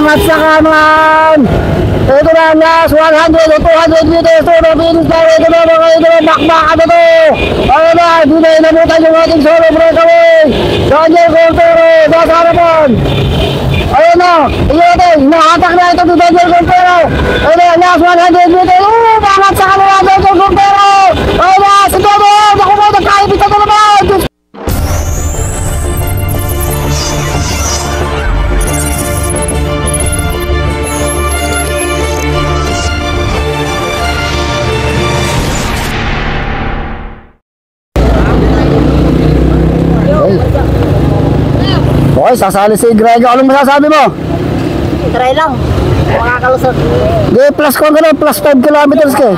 Umangat sa kanan. Ito na ang last 100 o 200 meters to the finish line. Ito na mga idol, bakbakan na to. Ayun na, hindi na inabutan yung ating solo breakaway. Daniel Contero, nasa harapan. Ayun na, iyon nahatak na ito si Daniel Contero. Ayun na, last 100 meters. Umangat sa kanan Daniel Contero. Ayun na, si Todo, naku mo, nagkaibit na naman. Okay, sasali si Grego. Anong masasabi mo? Try lang. Makakalusot. Di, plus ko ka na, plus 5 kilometers ka.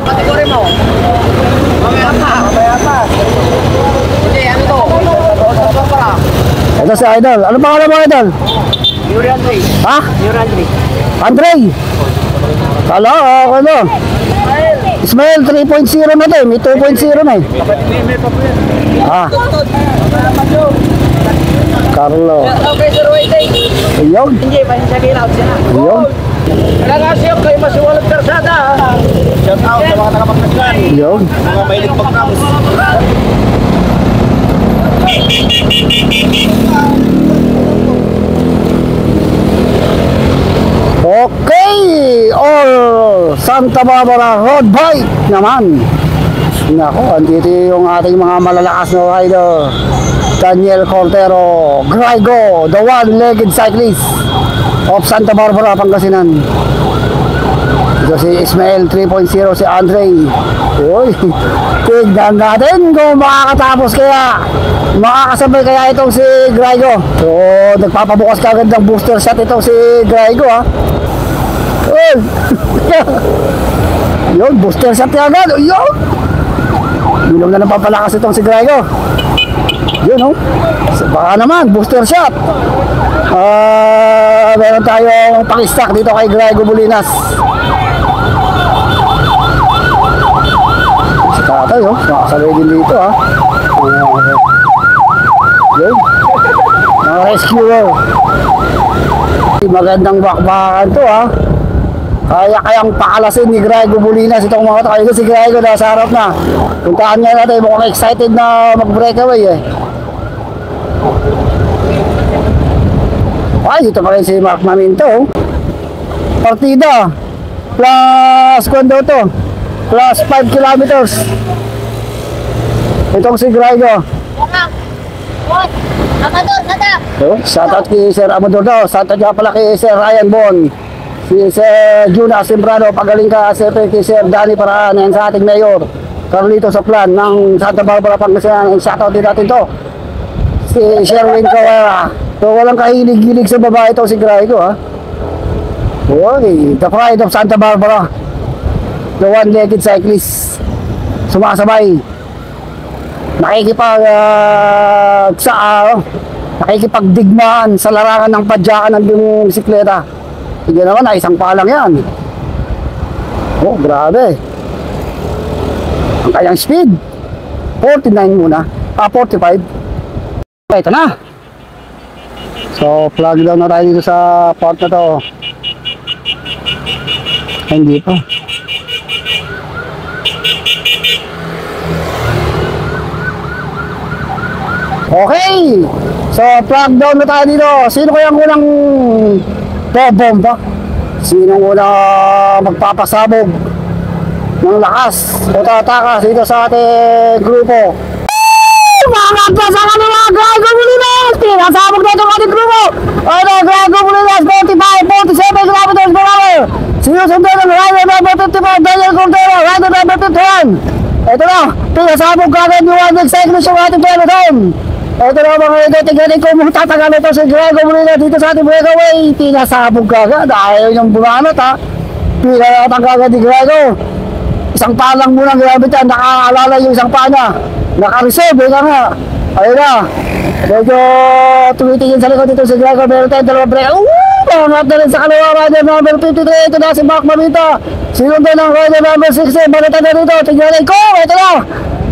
Kategori mo. Mamaya pa. Hindi, ano to? Ito si Idol. Ano pangalan mo, Idol? Yuri Andre. Ha? Yuri Andre. Andre! Kala, okay no. Ismael, 3.0 na to eh. May 2.0 na eh. May pa po yan. Ah. Carlo. Okay, sir, wait. Ayun. Hindi, sabihin out siya. Ayun. Nag-asyo kayo masiwalag karsada. Shout out sa mga nakapagpagkan. Ayun. Mga mahilig pagkamos. Okay. All Santa Barbara road bike naman. Nako, andito yung ating mga malalakas na rider. Daniel Contero, Grego, the one-legged cyclist of Santa Barbara, Pangasinan. Ito si Ismael 3.0, si Andre. Uy, tignan natin kung makakatapos kaya, makakasabay kaya itong si Grego. So, nagpapabukas kagad ng booster shot itong si Grego ha. Uy, yun, booster shot kagad. Yun, bilong na napapalakas itong si Grego. Yun, oh. Baka naman, booster shot. Meron tayong pang-stack dito kay Grego Bulinas. Si Tatay, oh. Nakasabay din dito, ha. Yun. Mga rescuer. Magandang bakbakan to, ha. Kayang pakalasin ni Grego Bulinas itong mga tayo. Si Grego nasa harap na. Puntaan nga natin, mukhang excited na mag-breakaway, eh. Ay, dito pa rin si Mark Maminto. Partida plus kondo to, plus 5 kilometers. Itong si Grego. Amador, nada. Shout out kay Sir Amador daw. Shout out nga pala kay Sir Ryan Bon, si Sir Juna Sembrano. Pagaling ka siyempre kay Sir Danny Paraan, yan sa ating mayor Carlito Soplan ng Santa Barbara, Pangasinan. Shout out din natin to si Sherwin Kawara. So walang kahilig-hilig sa babae ito si Grego ha. Uy, the pride of Santa Barbara, the one-legged cyclist. Sumasabay, nakikipagdigmaan sa larangan ng padyakan ng bisikleta. Sige naman, isang pa lang yan. Oh, grabe. Ang kanyang speed 49 muna, 45. Ito na. So, plug down na tayo dito sa part na to. Hindi pa. Okay. So, plug down na tayo dito. Sino kayang unang bomba? Sino unang magpapasabog ng lakas o tatakas dito sa ating grupo? Mga sa kanila, Grego Bulinas! Pinasabog na itong ating grupo! Ano, Grego Bulinas, 45, 47 kilometers per hour! Sinusunod ng rider number 55, Daniel Contero, rider number 51! Ito na, pinasabog kagad yung one-legged cyclist yung ating peloton! Ito na mga ito, tignan ko mong tatagal ito si Grego Bulinas dito sa ating breakaway! Pinasabog kagad, ayaw yung bumanot ha! Pinasabog kagad ni Grego! Isang pa lang muna, grabe tayo, nakaalala yung isang pa niya! Naka-reserve, ika nga. Ayun na. Medyo tumitingin sa likod dito si Grego. Meron tayong dalawang break. Pangat na rin sa kalawa. Rider number 53. Ito na si Mark Mamita. Sinundan ng rider number 16. Balatan na dito. Tignan ko. Ito na.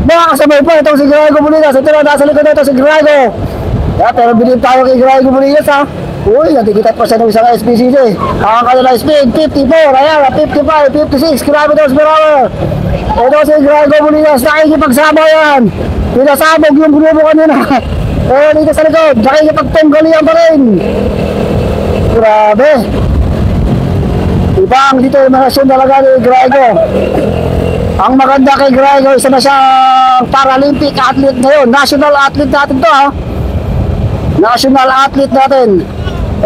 Makakasabay pa itong si Grego Bulinas. Ito na. Nasa likod na ito si Grego. Yeah, pero bilib tayo kay Grego Bulinas ha. Uy, natikitat pa siya ng isang SPCC. Ang kanila speed, 54, ayan, 55, 56 kilometers per hour. Ito si Grego Bulinas, nakikipagsama yan. Pinasabog yung grupo kanina. Pero dito sa likod, nakikipagtunggalian pa rin. Grabe. Ibang dito yung mga siyong talaga ni Grego. Ang maganda kay Grego, isa na siyang Paralympic athlete ngayon. National athlete natin to, ha. National athlete natin.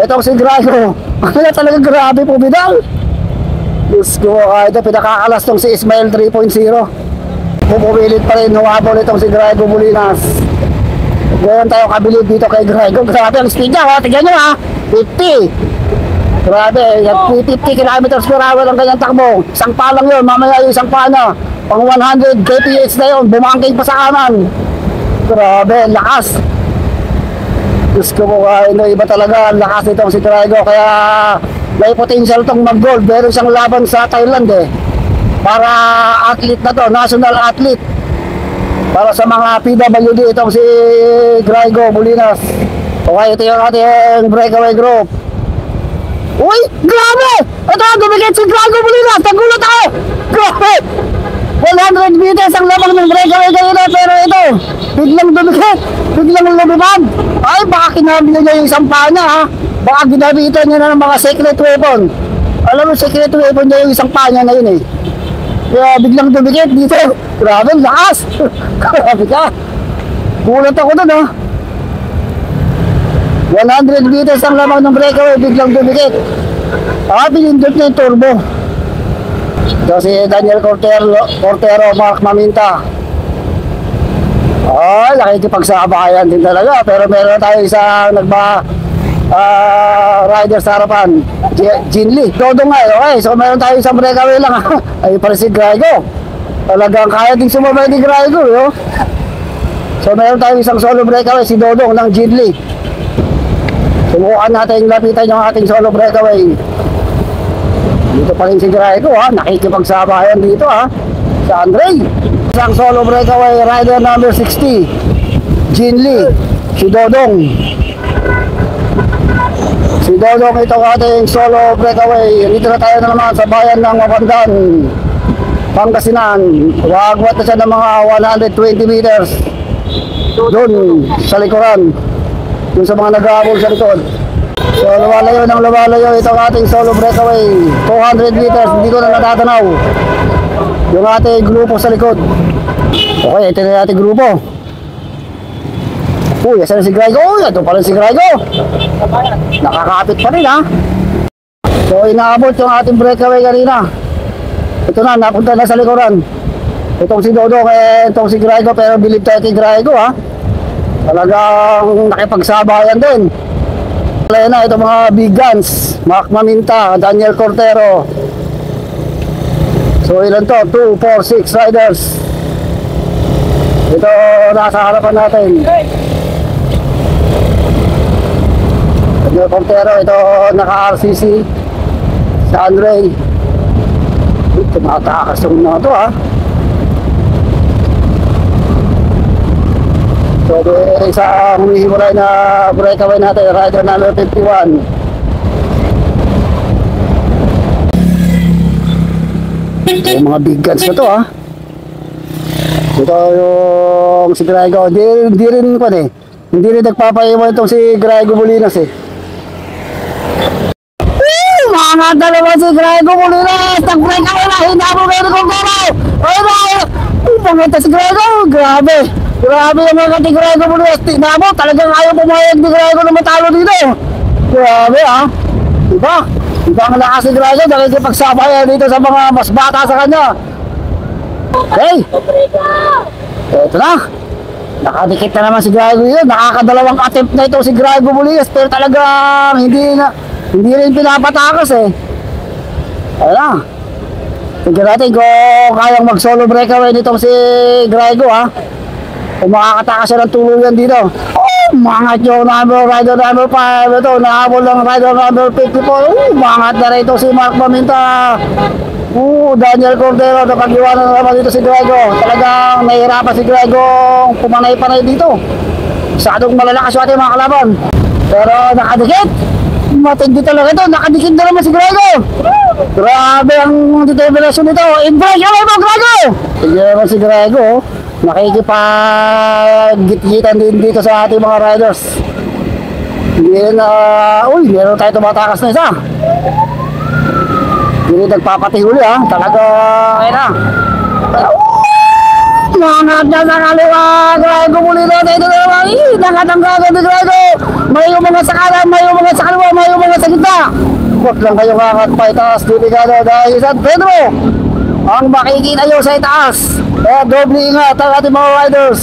Itong si Grego. Ano na talaga, grabe po, Bidal. Diyos ko, ito pinakakalas tong si Ismael 3.0. Pupumilit pa rin, huwabol itong si Grego Bulinas. Ngayon tayo kabilib dito kay Grego. Grabe ang speed niya, ha. Tignan nyo, ha. 50. Grabe, 50 kilometers per hour ang kanyang takbo. Isang pa lang yun, mamaya yung isang pa na. Pang 100 kph na yun, bumangking pa sa kanan. Grabe, lakas. Diyos ko po, iba talaga ang lakas nitong si Grego. Kaya may potential tong mag-gold. Meron siyang laban sa Thailand eh. Para athlete na to, national athlete. Para sa mga PWD itong si Grego Bulinas. Okay, ito yung ating breakaway group. Uy, grabe! Ito, dumikit si Grego Bulinas. Nagulat ako! Grabe! 100 meters ang lamang ng breakaway kanina. Pero ito, biglang dumikit. Biglang lumipad. Ay, baka kinabili niya yung isang paa niya, ha? Baka ginabitan niya na ng mga secret weapon. Alam mo, secret weapon niya yung isang paa niya na yun eh. Kaya biglang dumikit dito. Grabe, lakas. Grabe ka. Kulat ako dun, ha? 100 meters ang lamang ng breakaway, biglang dumikit. Pinindot niya yung turbo. Ito si Daniel Cortero, Mark Maminta. Ay, nakikipagsabayan din talaga. Pero meron tayo isang rider sa harapan, Jin Lee. Todo nga eh. Okay, so meron tayo isang breakaway lang. Ay, para si Grego. Talagang kaya din sumabay ni Grego, yo. So meron tayo isang solo breakaway, si Dodong ng Jin Lee. Subukan natin lapitan yung ating solo breakaway. Dito pa rin si Grego, ha. Nakikipagsabayan dito, ha. Sa Andre. Isang solo breakaway, rider number 60, Jin Lee, si Dodong. Si Dodong itong ating solo breakaway. Dito na tayo na naman sa bayan ng Mapandan, Pangasinan. Wagwat na siya ng mga 120 meters. Doon sa likuran. Doon sa mga nag-aabol sa likod. So lumalayo itong ating solo breakaway. 200 meters, hindi ko na natatanaw yung ating grupo sa likod. Okay, ito na yung ating grupo. Uy, asan na si Grego? Uy, ito pa rin si Grego. Nakakapit pa rin, ha. So inaabot yung ating breakaway kanina. Ito na, napunta na sa likuran. Itong si Dodong, itong si Grego. Pero bilib tayo kay Grego, ha. Talagang nakipagsabayan din. Wala na itong mga big guns, Mark Maminta, Daniel Cortero. So ilan to? 2, 4, 6 riders. Ito nasa harapan natin. Daniel Cortero, ito naka-RCC sa Andre. Tumatakas yung mga to, ha. So isa humihiwalay na breakaway natin, rider number 51. Yung mga big guns na to, ha. Ito yung si Grego. Hindi rin pa eh. Hindi rin nagpapaiwan itong si Grego Bulinas eh. Mga dalawa si Grego Bulinas. Nag-breakaway na. Hindi ako meron kong gano'n. Ayun. Pangita si Grego. Grabe. Grabe yung mga kati Grego Bulinas. Tingnan mo, talagang ayaw pumayag ni Grego na matalo dito. Grabe, ha. Diba? Ibang lakas si Grego, nakikipagsabayan dito sa mga mas bata sa kanya. Okay. Ito na. Nakadikit na naman si Grego yun. Nakakadalawang attempt na ito si Grego Bulinas. Pero talagang hindi rin pinapatakas eh. Ayun na. Tignan natin kung kayang mag-solo breakaway nitong si Grego, ha. Kung makakatakas siya ng tuluyan dito. Mangat yung rider number 5. Ito, nahabol ng rider number 54. Mangat na rin ito si Mark Maminta. Daniel Cordero, napag-iwanan na naman dito si Grego. Talagang nahihirapan si Grego pumanay-panay dito. Masyadong malalakas yung ating mga kalaban. Pero nakadikit. matindi talaga ito. Nakadikit na naman si Grego. Grabe ang determinasyon nito. Impression mo, Grego! Tignan naman si Grego. Nakikipag-git-gitan din dito sa ating mga riders. Hindi na, meron tayo tumatakas na isa. Hindi nagpapatihuli ha. Talaga, ayun na. Nangat niya sa kaliwa. Grego muli na tayo naman. Nangat-anggaga ni Grego. May umangat sa kanan, may umangat sa kaliwa, may umangat sa gitna. Huwag lang kayo kakat pa itaas. Delikado dahil San Pedro ang makikita nyo sa itaas. Kaya doble ingat ang ating mga riders.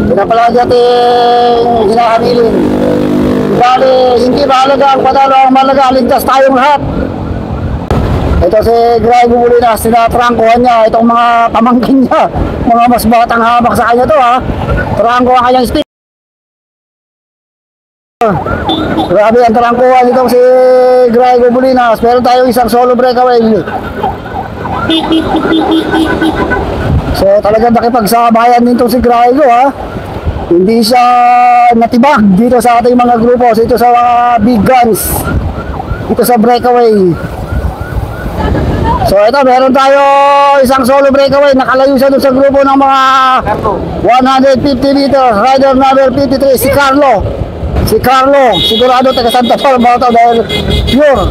Pinapalagi ating hinahabilin. Bali, hindi mahalaga ang panalo, ang mahalaga, ligtas tayong lahat. Ito si Grego Molinas, sinatrangkuhan niya itong mga pamangkin niya. Mga mas batang habak sa kanya to ha. Trangko ang kanyang speed. Grabe ang trangkuhan itong si Grego Molinas. Meron tayong isang solo breakaway. So talagang nakipagsabayan din itong si Grego ha. Hindi siya natibag dito sa ating mga grupo, dito sa mga big guns, dito sa breakaway. So ito, meron tayo isang solo breakaway. Nakalayo siya doon sa grupo ng mga 150 meters. Rider number 53, si Carlo. Si Carlo, sigurado taga Santa Barbara ito dahil pure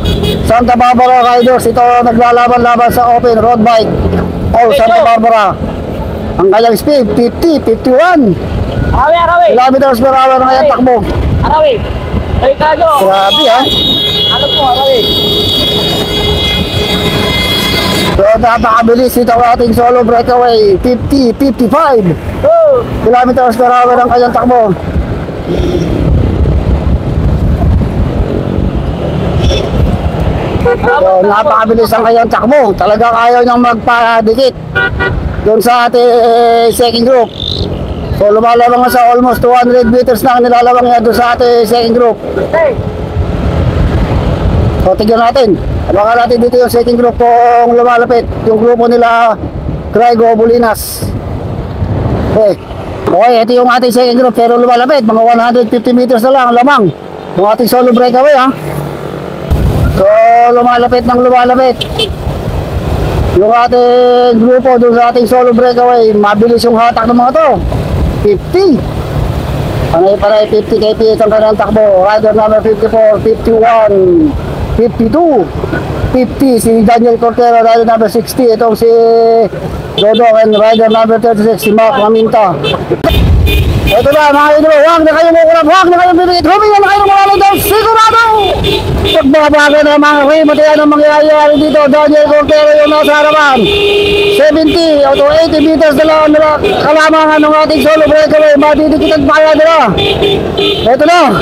Santa Barbara Riders. Ito naglalaban-laban sa open road bike all Santa Barbara. Ang kanyang speed 50, 51 kilometers per hour na kanyang takbo. Grabe ha. Ano po, Arawi? So napakabilis ito ang ating solo breakaway. 50, 55 kilometers per hour ang kanyang takbo. So, napakabilis ang kanyang takbo. Talagang ayaw niyang magpadikit doon sa ating second group. So lumalabang na sa almost 200 meters na ang nilalabang niya doon sa ating second group. So tignan natin. Abangan natin dito yung second group kung lumalapit. Yung grupo nila Grego Molinas. Okay, ito yung ating second group pero lumalapit. Mga 150 meters na lang ang lamang. Yung ating solo breakaway ha. So lumalapit ng lumalapit yung ating grupo doon sa ating solo breakaway. Mabilis yung hatak ng mga to. 50 panay-panay 50 kph ang kanilang takbo. Rider number 54, 51, 52, 50 si Daniel Cortero. Rider number 60 itong si Dodong, and rider number 36 si Mark Maminta. Ito na mga idol, huwag na kayong mukulap, huwag na kayong pinigit, humingan na kayong mga idol, sigurado! Pagbabaga na mga krimatayan ang mangyayari dito. Daniel Cortero yung nasa harapan, 70 o 80 meters na lang nila kalamangan ng ating solo breakaway. Madidikitan pa kaya nila. Ito na.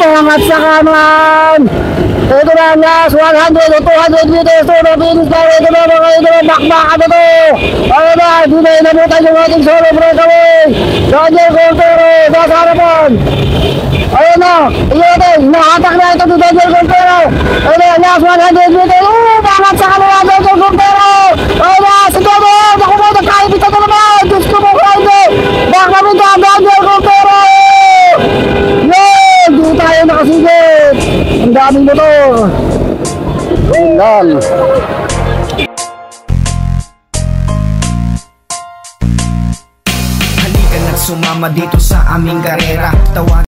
Kaya mangat sa kanan. Ito na ang last 100 o 200 meters to the finish line. Ito na mga idol, bakbakan na to. Ayun na, di na inabutan yung ating solo breakaway. Daniel Cortero nasa harapan. Ayun na, natin, nakatak na ito ni Daniel Cortero. Ayun na, last 100 meters. Bakit sa kanila Daniel Cortero. Ayun na, si Dodo, naku mo, nagkaibita na naman. Gusto mo, Friday. Baka mo na, Daniel Cortero. Yun, di tayo nakasigit. Ang daming motor. Yan. Halika na't sumama dito sa aming karera. Tawag